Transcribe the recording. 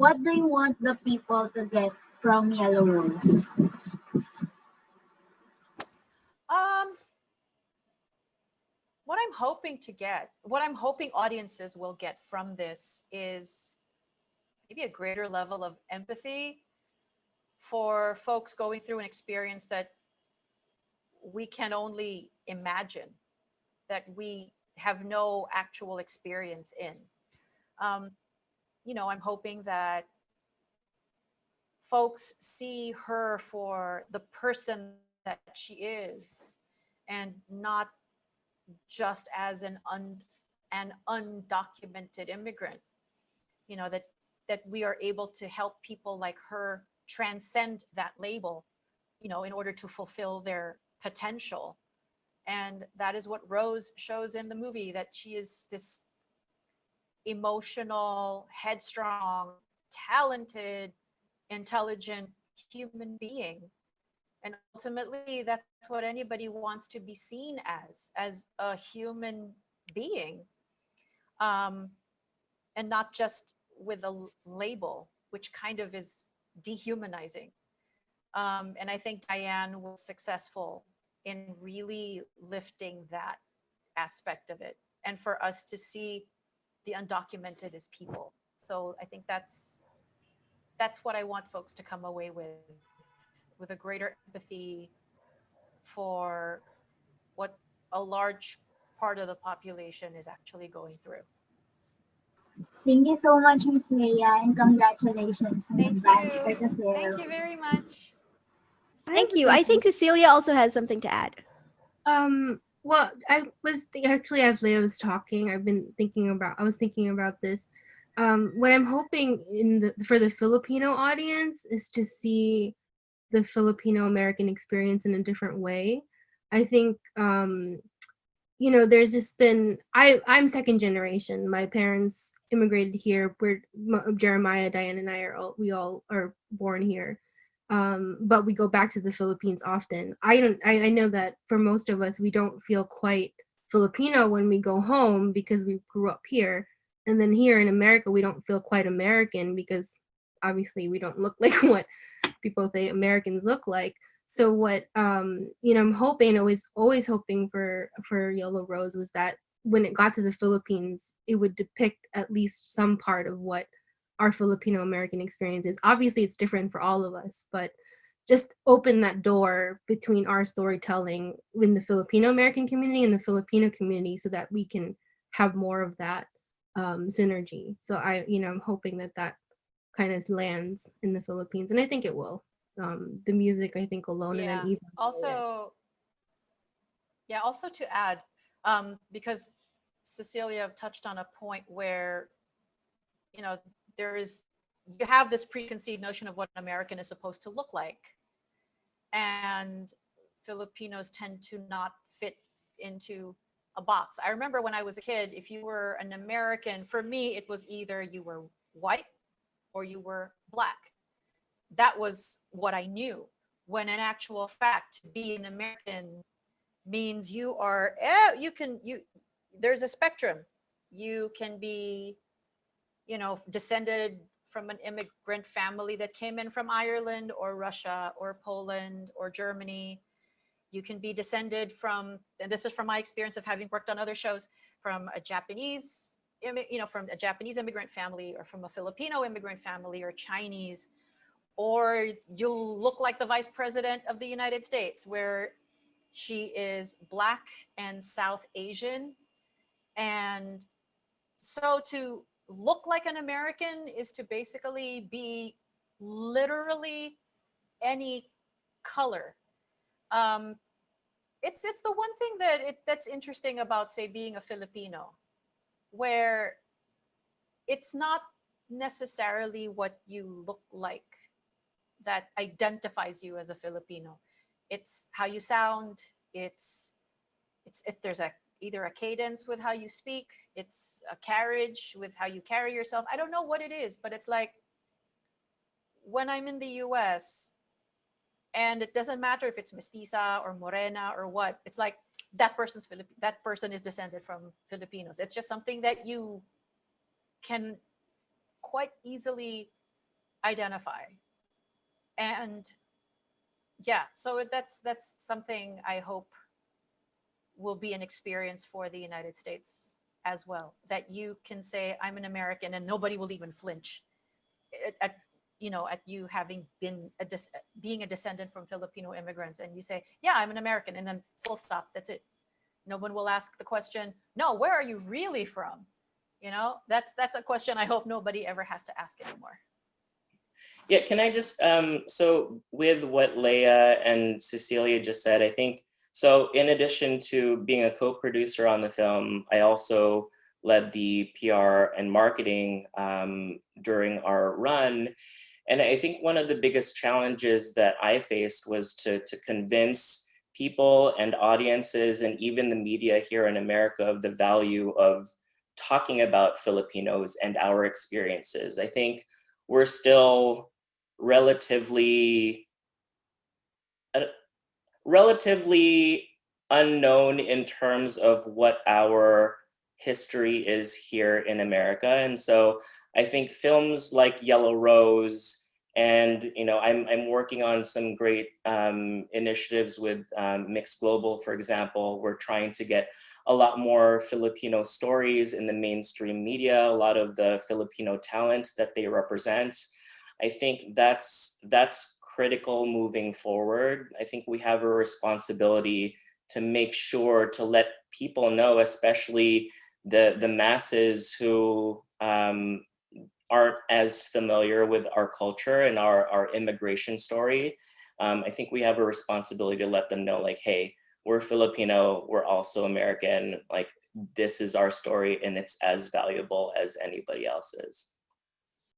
What do you want the people to get from Yellow Rose? Um, what I'm hoping audiences will get from this is maybe a greater level of empathy for folks going through an experience that we can only imagine, that we have no actual experience in. Um, I'm hoping that folks see her for the person that she is and not just as an undocumented immigrant. That we are able to help people like her transcend that label, in order to fulfill their potential. And that is what Rose shows in the movie, that she is this emotional, headstrong, talented, intelligent human being. And ultimately, that's what anybody wants to be seen as a human being, um, and not just with a label, which kind of is dehumanizing. And I think Diane was successful in really lifting that aspect of it, and for us to see the undocumented as people. So I think that's what I want folks to come away with a greater empathy for what a large part of the population is actually going through. Thank you so much, Miss Leia, and congratulations in Thank advance for you. the Thank you film. very much. I have Thank a you. I question. think Cecilia also has something to add. Well, actually, as Leah was talking, I was thinking about this. What I'm hoping for the Filipino audience is to see the Filipino American experience in a different way. I think, there's just been, I'm second generation. My parents immigrated here. Jeremiah, Diane, and we all are born here. But we go back to the Philippines often. I know that for most of us, we don't feel quite Filipino when we go home because we grew up here. And then here in America, we don't feel quite American because obviously we don't look like what people say Americans look like. So what I'm hoping, always hoping for Yellow Rose was that when it got to the Philippines, it would depict at least some part of what our Filipino American experience is. Obviously it's different for all of us, but just open that door between our storytelling in the Filipino American community and the Filipino community so that we can have more of that synergy. So I'm hoping that kind of lands in the Philippines, and I think it will. The music, I think, alone, and then Yeah. even Also, also to add, because Cecilia touched on a point where, there is, you have this preconceived notion of what an American is supposed to look like. And Filipinos tend to not fit into a box. I remember when I was a kid, if you were an American, for me, it was either you were white or you were black. That was what I knew. When in actual fact, to be an American means you are, there's a spectrum. You can be, descended from an immigrant family that came in from Ireland or Russia or Poland or Germany. You can be descended from, and this is from my experience of having worked on other shows, from a Japanese, from a Japanese immigrant family, or from a Filipino immigrant family, or Chinese, or you'll look like the Vice President of the United States, where she is Black and South Asian. And so to look like an American is to basically be literally any color. Um, it's the one thing that's interesting about, say, being a Filipino, where it's not necessarily what you look like that identifies you as a Filipino. It's how you sound. There's either a cadence with how you speak. It's a carriage with how you carry yourself. I don't know what it is, but it's like when I'm in the US, and it doesn't matter if it's mestiza or morena or what. It's like that person is descended from Filipinos. It's just something that you can quite easily identify. And yeah, so that's something I hope will be an experience for the United States as well, that you can say I'm an American and nobody will even flinch at at you having been being a descendant from Filipino immigrants, and you say, yeah, I'm an American, and then full stop, that's it. No one will ask the question, no, where are you really from? That's a question I hope nobody ever has to ask anymore. Yeah, can I just, so with what Lea and Cecilia just said, I think, so in addition to being a co-producer on the film, I also led the PR and marketing during our run. And I think one of the biggest challenges that I faced was to convince people and audiences and even the media here in America of the value of talking about Filipinos and our experiences. I think we're still relatively unknown in terms of what our history is here in America. And so I think films like Yellow Rose, and I'm working on some great initiatives with Mixed Global, for example. We're trying to get a lot more Filipino stories in the mainstream media, a lot of the Filipino talent that they represent. I think that's critical moving forward. I think we have a responsibility to make sure to let people know, especially the masses who aren't as familiar with our culture and our immigration story. I think we have a responsibility to let them know, like, hey, we're Filipino, we're also American, like, this is our story and it's as valuable as anybody else's.